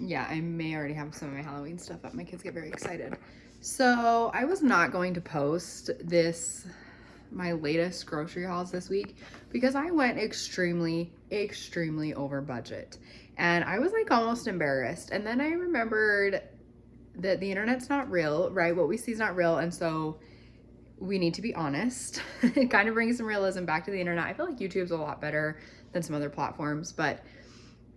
Yeah, I may already have some of my Halloween stuff up. My kids get very excited. So I was not going to post my latest grocery hauls this week because I went extremely over budget. And I was like almost embarrassed. And then I remembered that the internet's not real, right? What we see is not real. And so we need to be honest. It kind of brings some realism back to the internet. I feel like YouTube's a lot better than some other platforms, but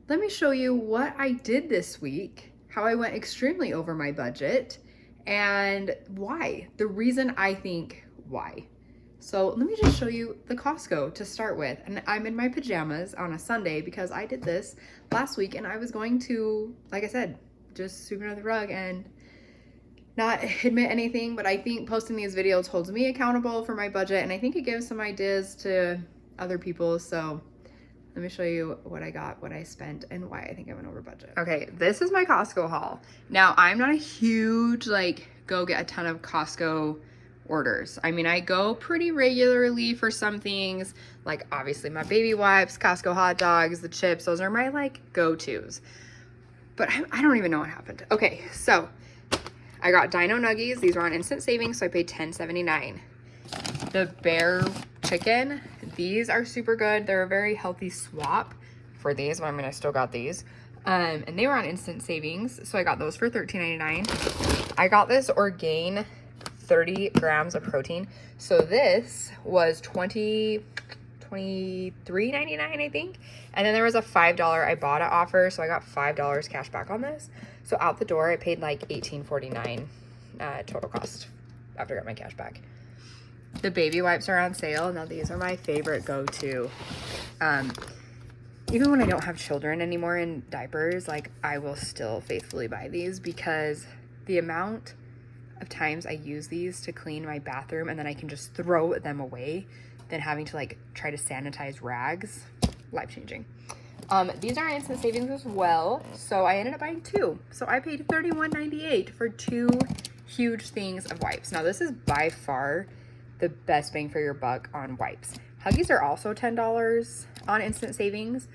let me show you what I did this week, how I went extremely over my budget, and why. The reason I think why. So let me just show you the Costco to start with. And I'm in my pajamas on a Sunday because I did this last week and I was going to, like I said, just sweep under the rug and not admit anything, but I think posting these videos holds me accountable for my budget, and I think it gives some ideas to other people. So let me show you what I got, what I spent, and why I think I went over budget. Okay, this is my Costco haul. Now, I'm not a huge, go get a ton of Costco orders. I mean, I go pretty regularly for some things, like obviously my baby wipes, Costco hot dogs, the chips. Those are my, go-tos. But I don't even know what happened. Okay, so I got Dino Nuggies. These were on instant savings, so I paid $10.79. The Bear Chicken, these are super good. They're a very healthy swap for these, but I still got these. And they were on instant savings, so I got those for $13.99. I got this Orgain 30 grams of protein. So this was $23.99, I think. And then there was a $5 Ibotta offer, so I got $5 cash back on this. So out the door, I paid $18.49 total cost after I got my cash back. The baby wipes are on sale. Now these are my favorite go-to. Even when I don't have children anymore in diapers, I will still faithfully buy these because the amount of times I use these to clean my bathroom and then I can just throw them away than having to try to sanitize rags, life-changing. These are instant savings as well, so I ended up buying two. So I paid $31.98 for two huge things of wipes. Now this is by far the best bang for your buck on wipes. Huggies are also $10 on instant savings,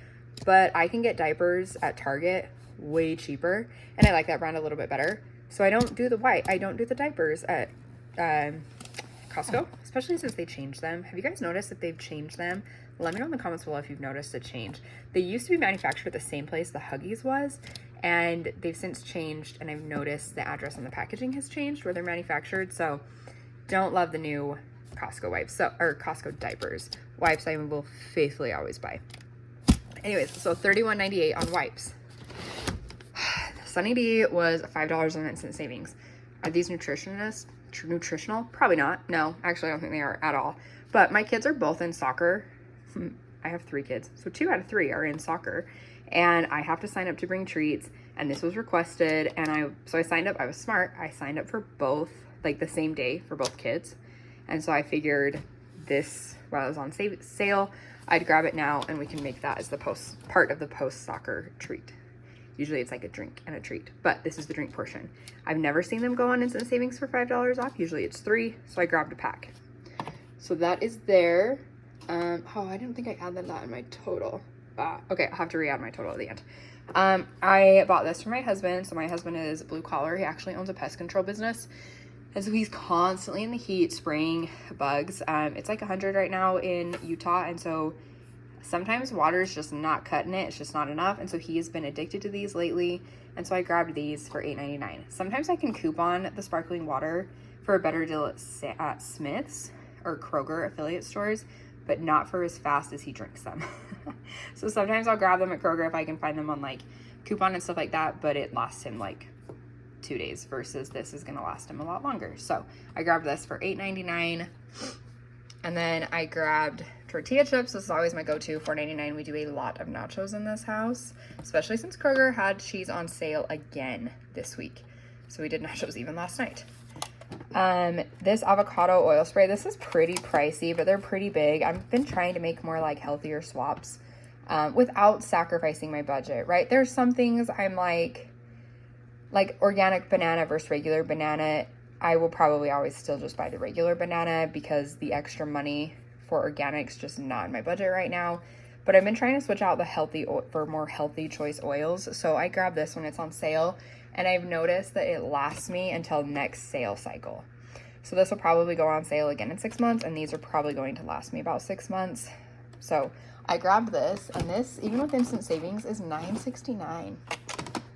but I can get diapers at Target way cheaper, and I like that brand a little bit better. So I don't do the diapers at Costco, especially since they changed them. Have you guys noticed that they've changed them? Let me know in the comments below if you've noticed a change. They used to be manufactured at the same place the Huggies was, and they've since changed, and I've noticed the address on the packaging has changed where they're manufactured. So don't love the new Costco wipes, or Costco diapers. Wipes I will faithfully always buy. Anyways, so $31.98 on wipes. Sunny D was $5 on instant savings. Are these nutritional? Probably not. No, actually I don't think they are at all. But my kids are both in soccer. I have 3 kids, so 2 out of 3 are in soccer, and I have to sign up to bring treats, and this was requested, and so I signed up. I was smart. I signed up for both, the same day for both kids, and so I figured this, while it was on sale, I'd grab it now, and we can make that as the part of the post-soccer treat. Usually it's a drink and a treat, but this is the drink portion. I've never seen them go on instant savings for $5 off. Usually it's 3, so I grabbed a pack. So that is there. I didn't think I added that in my total. Okay, I'll have to re-add my total at the end. I bought this for my husband. So my husband is blue collar. He actually owns a pest control business. And so he's constantly in the heat spraying bugs. It's 100 right now in Utah. And so sometimes water is just not cutting it. It's just not enough. And so he has been addicted to these lately. And so I grabbed these for $8.99. Sometimes I can coupon the sparkling water for a better deal at Smith's or Kroger affiliate stores, but not for as fast as he drinks them. So sometimes I'll grab them at Kroger if I can find them on coupon and stuff like that, but it lasts him 2 days versus this is gonna last him a lot longer. So I grabbed this for $8.99. And then I grabbed tortilla chips. This is always my go-to, $4.99. We do a lot of nachos in this house, especially since Kroger had cheese on sale again this week. So we did nachos even last night. This avocado oil spray, this is pretty pricey, but they're pretty big. I've been trying to make more healthier swaps without sacrificing my budget, right? There's some things I'm like organic banana versus regular banana. I will probably always still just buy the regular banana because the extra money for organic's just not in my budget right now. but I've been trying to switch out the for more healthy choice oils. So I grabbed this when it's on sale, and I've noticed that it lasts me until next sale cycle. So this will probably go on sale again in 6 months, and these are probably going to last me about 6 months. So I grabbed this, and this, even with instant savings, is $9.69.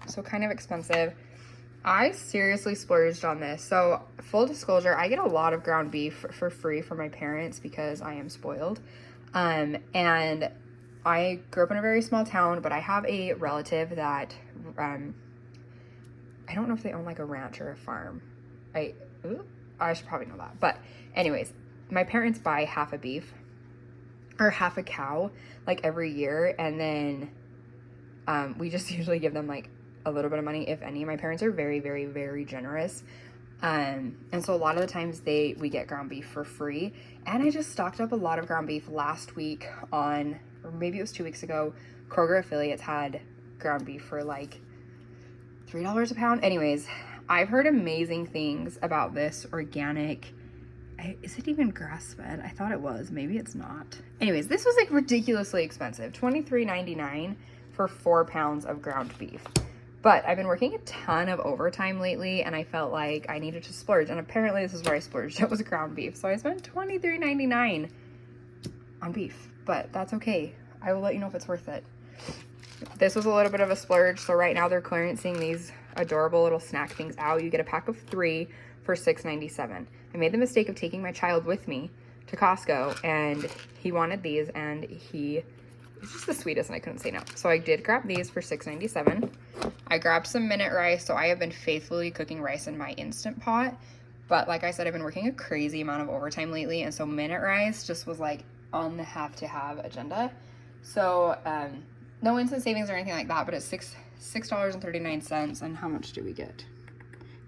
So kind of expensive. I seriously splurged on this. So full disclosure, I get a lot of ground beef for free from my parents because I am spoiled. And I grew up in a very small town, but I have a relative that, I don't know if they own like a ranch or a farm. I should probably know that. But anyways, my parents buy half a beef or half a cow like every year. And then we just usually give them like a little bit of money, if any. My parents are very, very, very generous. And so a lot of the times we get ground beef for free. And I just stocked up a lot of ground beef last week or maybe it was 2 weeks ago. Kroger affiliates had ground beef for like $3 a pound. Anyways, I've heard amazing things about this organic. Is it even grass-fed? I thought it was. Maybe it's not. Anyways, this was like ridiculously expensive. $23.99 for 4 pounds of ground beef. But I've been working a ton of overtime lately, and I felt like I needed to splurge. And apparently this is where I splurged. It was ground beef. So I spent $23.99 on beef. But that's okay. I will let you know if it's worth it. This was a little bit of a splurge. So right now they're clearancing these adorable little snack things out. You get a pack of 3 for $6.97. I made the mistake of taking my child with me to Costco, and he wanted these, and he's just the sweetest, and I couldn't say no. So I did grab these for $6.97. I grabbed some minute rice. So I have been faithfully cooking rice in my Instant Pot, but like I said, I've been working a crazy amount of overtime lately, and so minute rice just was like on the have-to-have agenda. So no instant savings or anything like that, but it's $6.39. And how much do we get?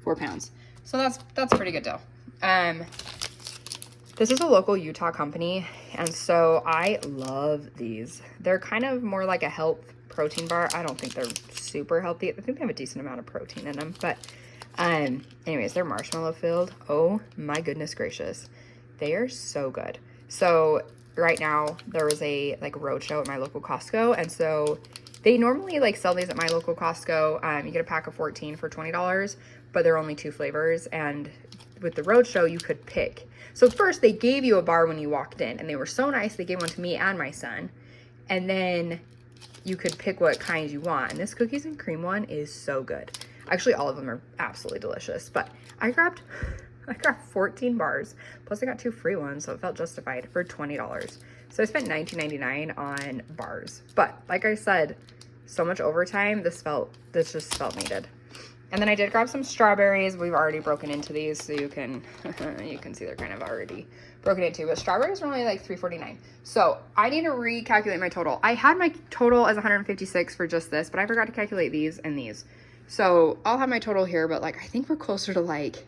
4 pounds. So that's a pretty good deal. This is a local Utah company, and so I love these. They're kind of more like a health protein bar. I don't think they're super healthy. I think they have a decent amount of protein in them, but anyways, they're marshmallow filled. Oh my goodness gracious. They are so good. So right now there was a like roadshow at my local Costco, and so they normally like sell these at my local Costco. You get a pack of 14 for $20, but they're only 2 flavors, and with the roadshow you could pick. So first they gave you a bar when you walked in, and they were so nice. They gave one to me and my son, and then you could pick what kind you want. And this cookies and cream one is so good. Actually, all of them are absolutely delicious, but I grabbed 14 bars, plus I got 2 free ones, so it felt justified for $20. So I spent $19.99 on bars. But like I said, so much overtime, this just felt needed. And then I did grab some strawberries. We've already broken into these, so you can see they're kind of already broken into. But strawberries are only like $3.49. So I need to recalculate my total. I had my total as 156 for just this, but I forgot to calculate these and these. So I'll have my total here, but like I think we're closer to like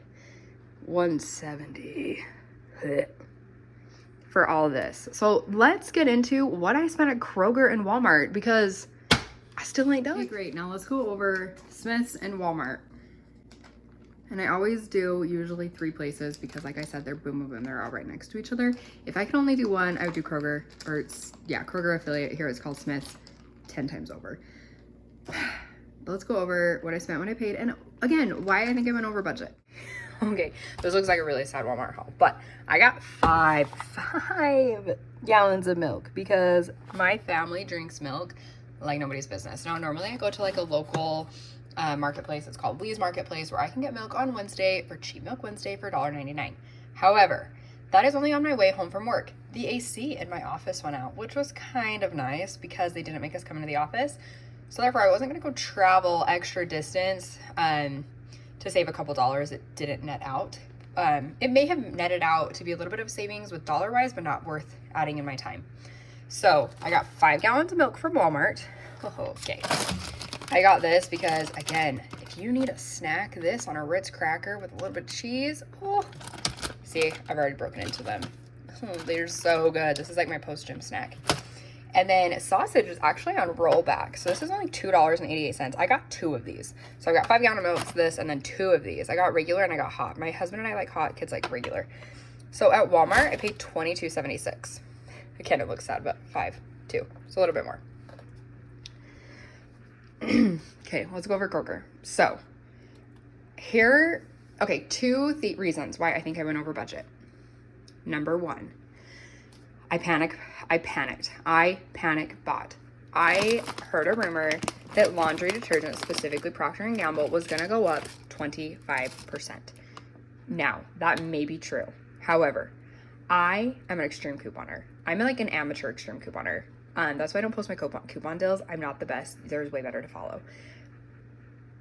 170 for all this. So let's get into what I spent at Kroger and Walmart, because I still ain't done. Okay, great. Now let's go over Smith's and Walmart. And I always do usually 3 places because like I said, they're boom, boom, boom. They're all right next to each other. If I can only do one, I would do Kroger, or Kroger affiliate. Here it's called Smith's, 10 times over. Let's go over what I spent, what I paid, and again, why I think I went over budget. Okay, this looks like a really sad Walmart haul, but I got 5 gallons of milk because my family drinks milk like nobody's business. Now, normally I go to like a local marketplace. It's called Lee's Marketplace, where I can get milk on Wednesday for Cheap Milk Wednesday for $1.99. However, that is only on my way home from work. The AC in my office went out, which was kind of nice because they didn't make us come into the office. So therefore, I wasn't going to go travel extra distance to save a couple dollars. It didn't net out. It may have netted out to be a little bit of savings with dollar-wise, but not worth adding in my time. So I got 5 gallons of milk from Walmart. Okay. I got this because, again, if you need a snack, this on a Ritz cracker with a little bit of cheese. Oh, see, I've already broken into them. They're so good. This is like my post-gym snack. And then sausage is actually on rollback. So this is only $2.88. I got 2 of these. So I got 5 gallon of milk, this, and then 2 of these. I got regular and I got hot. My husband and I like hot, kids like regular. So at Walmart, I paid $22.76. Again, it looks sad, but 5 2. So a little bit more. Okay, let's go over Kroger. So here, okay, 2 reasons why I think I went over budget. Number 1, I panic bought. I heard a rumor that laundry detergent, specifically Procter & Gamble, was going to go up 25%. Now, that may be true. However, I am an extreme couponer. I'm like an amateur extreme couponer. That's why I don't post my coupon deals. I'm not the best. There's way better to follow.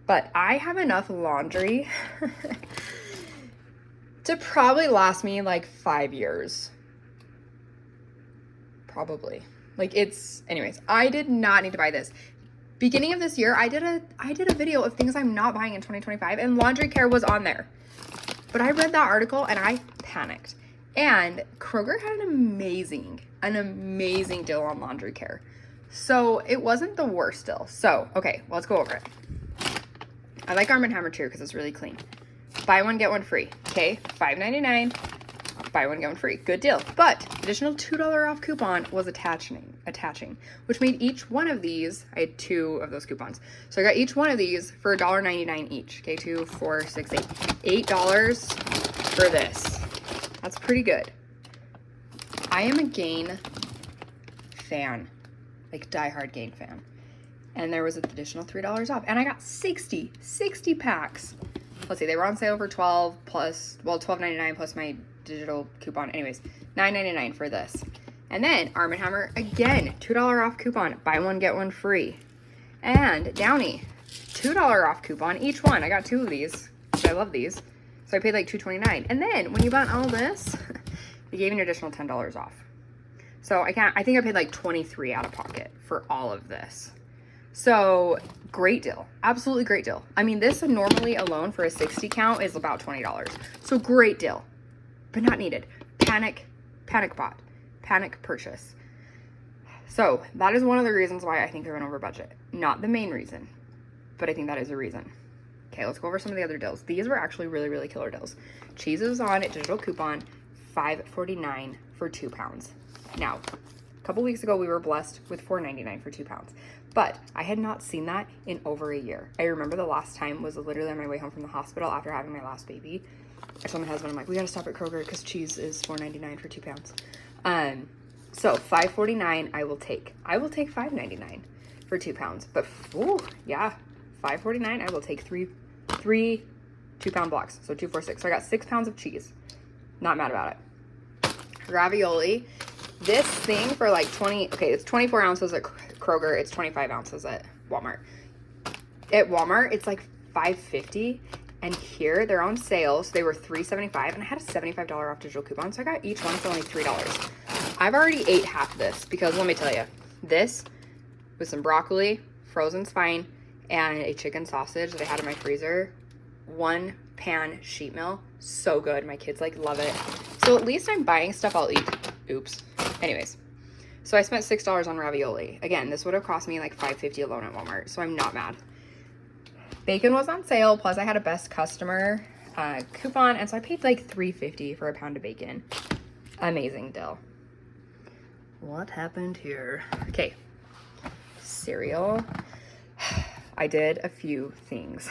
But I have enough laundry to probably last me like 5 years. Probably. Like anyways, I did not need to buy this. Beginning of this year, I did a video of things I'm not buying in 2025, and laundry care was on there. But I read that article and I panicked. And Kroger had an amazing deal on laundry care. So it wasn't the worst deal. So, okay, let's go over it. I like Arm & Hammer too because it's really clean. Buy one, get one free. Okay, $5.99. Buy one, get one free. Good deal. But additional $2 off coupon was attaching, which made each one of these, I had 2 of those coupons. So I got each one of these for $1.99 each. Okay, 2, 4, 6, 8. $8 for this. That's pretty good. I am a Gain fan, like diehard Gain fan. And there was an additional $3 off. And I got 60 packs. Let's see, they were on sale for $12.99 plus my digital coupon. Anyways, $9.99 for this. And then Arm & Hammer, again, $2 off coupon. Buy one, get one free. And Downy, $2 off coupon each one. I got 2 of these, because I love these. So I paid like $2.29. And then when you bought all this, they gave me an additional $10 off. So I think I paid like $23 out of pocket for all of this. So great deal. Absolutely great deal. I mean, this normally alone for a 60 count is about $20. So great deal, but not needed. Panic bought, panic purchase. So that is one of the reasons why I think I went over budget. Not the main reason, but I think that is a reason. Okay, let's go over some of the other deals. These were actually really killer deals. Cheese is on a digital coupon, $5.49 for 2 pounds. Now, a couple weeks ago, we were blessed with $4.99 for 2 pounds. But I had not seen that in over a year. I remember the last time was literally on my way home from the hospital after having my last baby. I told my husband, I'm like, we gotta stop at Kroger because cheese is $4.99 for 2 pounds. So $5.49 I will take. I will take $5.99 for 2 pounds. But yeah, $5.49 I will take three 2-pound blocks. So 2, 4, 6. So I got 6 pounds of cheese. Not mad about it. Ravioli. This thing for like it's 24 ounces at Kroger. It's 25 ounces at Walmart. At Walmart, it's like $5.50. And here, they're on sale. So they were $3.75. And I had a $75 off digital coupon. So I got each one for only $3. I've already ate half this because let me tell you, this with some broccoli, frozen spine, and a chicken sausage that I had in my freezer. 1 pan sheet meal. So good. My kids love it. So at least I'm buying stuff I'll eat. Oops. Anyways, so I spent $6 on ravioli. Again, this would have cost me like $5.50 alone at Walmart, so I'm not mad. Bacon was on sale, plus I had a best customer coupon, and so I paid like $3.50 for a pound of bacon. Amazing deal. What happened here? Okay, cereal. I did a few things.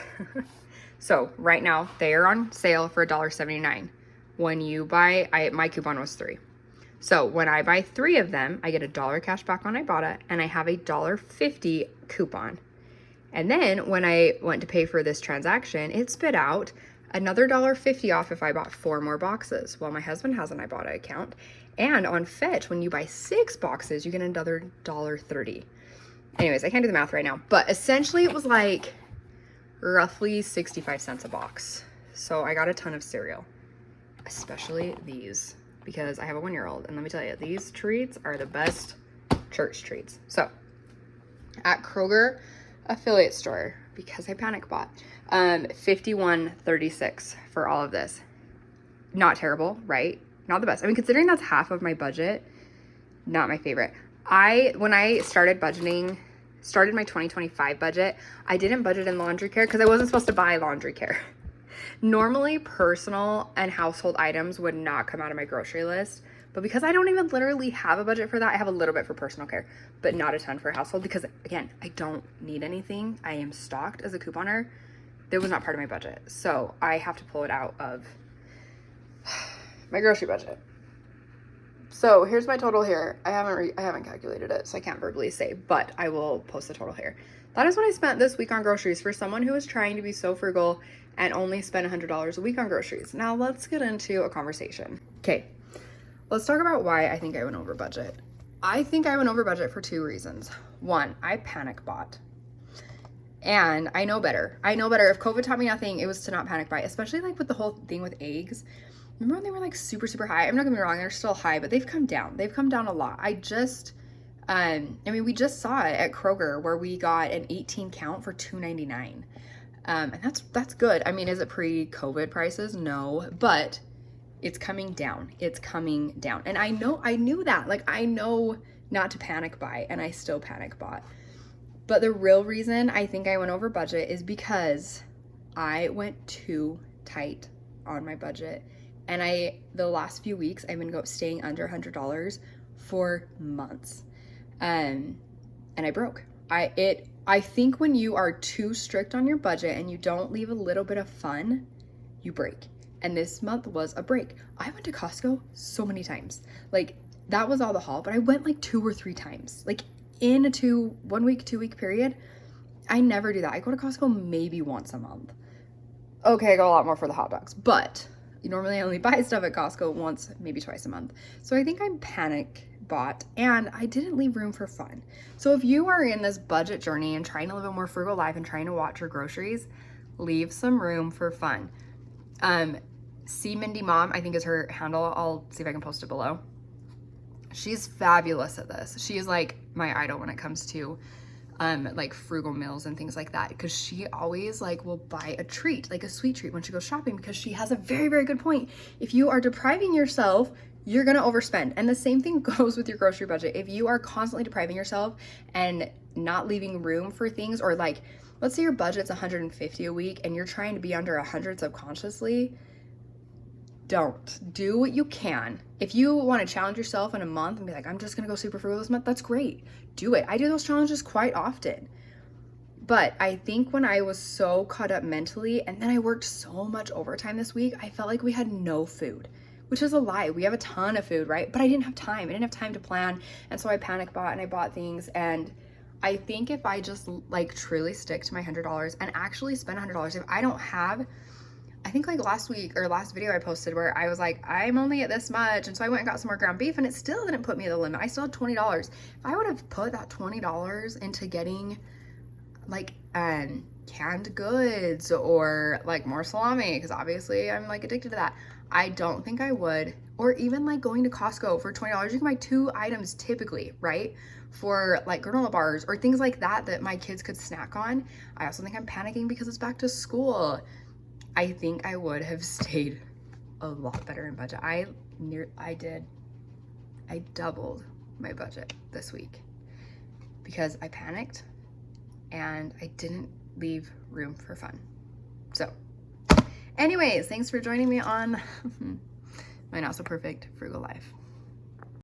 So right now, they are on sale for $1.79. When you buy, my coupon was $3. So when I buy 3 of them, I get $1 cash back on Ibotta, and I have a $1.50 coupon. And then when I went to pay for this transaction, it spit out another $1.50 off if I bought 4 more boxes. Well, my husband has an Ibotta account. And on Fetch, when you buy 6 boxes, you get another $1.30. Anyways, I can't do the math right now. But essentially, it was like roughly 65 cents a box. So I got a ton of cereal, especially these, because I have a 1-year-old. And let me tell you, these treats are the best church treats. So at Kroger affiliate store, because I panic bought, $51.36 for all of this. Not terrible, right? Not the best. I mean, considering that's half of my budget, not my favorite. When I started my 2025 budget, I didn't budget in laundry care because I wasn't supposed to buy laundry care. Normally, personal and household items would not come out of my grocery list, But because I don't even literally have a budget for that, I have a little bit for personal care, but not a ton for household because, again, I don't need anything. I am stocked as a couponer. That was not part of my budget. So I have to pull it out of my grocery budget. So here's my total here. I haven't calculated it, so I can't verbally say, but I will post the total here. That is what I spent this week on groceries for someone who is trying to be so frugal and only spend $100 a week on groceries. Now let's get into a conversation. Okay, let's talk about why I think I went over budget. I think I went over budget for 2 reasons. 1, I panic bought. And I know better. I know better. If COVID taught me nothing, it was to not panic buy, especially like with the whole thing with eggs. Remember when they were like super, super high? I'm not gonna be wrong, they're still high, but they've come down. They've come down a lot. we just saw it at Kroger where we got an 18 count for $2.99. And that's good. I mean, is it pre-COVID prices? No, but it's coming down. It's coming down. And I knew that. Like, I know not to panic buy, and I still panic bought. But the real reason I think I went over budget is because I went too tight on my budget. And the last few weeks, I've been staying under $100 for months. And I broke. I think when you are too strict on your budget and you don't leave a little bit of fun, you break. And this month was a break. I went to Costco so many times. Like, that was all the haul, but I went like 2 or 3 times. Like, in a 1 week, 2 week period. I never do that. I go to Costco maybe once a month. Okay, I go a lot more for the hot dogs, but normally I only buy stuff at Costco once, maybe twice a month. So I think I'm panic bought, and I didn't leave room for fun. So if you are in this budget journey and trying to live a more frugal life and trying to watch your groceries, leave some room for fun. See Mindy Mom, I think is her handle. I'll see if I can post it below. She's fabulous at this. She is like my idol when it comes to like frugal meals and things like that, because she always like will buy a treat, like a sweet treat when she goes shopping, because she has a very, very good point. If you are depriving yourself, you're gonna overspend. And the same thing goes with your grocery budget. If you are constantly depriving yourself and not leaving room for things, or like, let's say your budget's $150 a week and you're trying to be under 100 subconsciously, don't. Do what you can. If you want to challenge yourself in a month and be like, I'm just gonna go super frugal this month, that's great. Do it. I do those challenges quite often. But I think when I was so caught up mentally, and then I worked so much overtime this week, I felt like we had no food, which is a lie. We have a ton of food, right? But I didn't have time. I didn't have time to plan. And so I panic bought and I bought things. And I think if I just like truly stick to my $100 and actually spend $100, if I don't have, I think like last week or last video I posted where I was like, I'm only at this much. And so I went and got some more ground beef, and it still didn't put me at the limit. I still had $20. If I would have put that $20 into getting like canned goods or like more salami, because obviously I'm like addicted to that, I don't think I would. Or even like going to Costco for $20, you can buy 2 items typically, right? For like granola bars or things like that that my kids could snack on. I also think I'm panicking because it's back to school. I think I would have stayed a lot better in budget. I doubled my budget this week because I panicked and I didn't leave room for fun. So anyways, thanks for joining me on my not so perfect frugal life.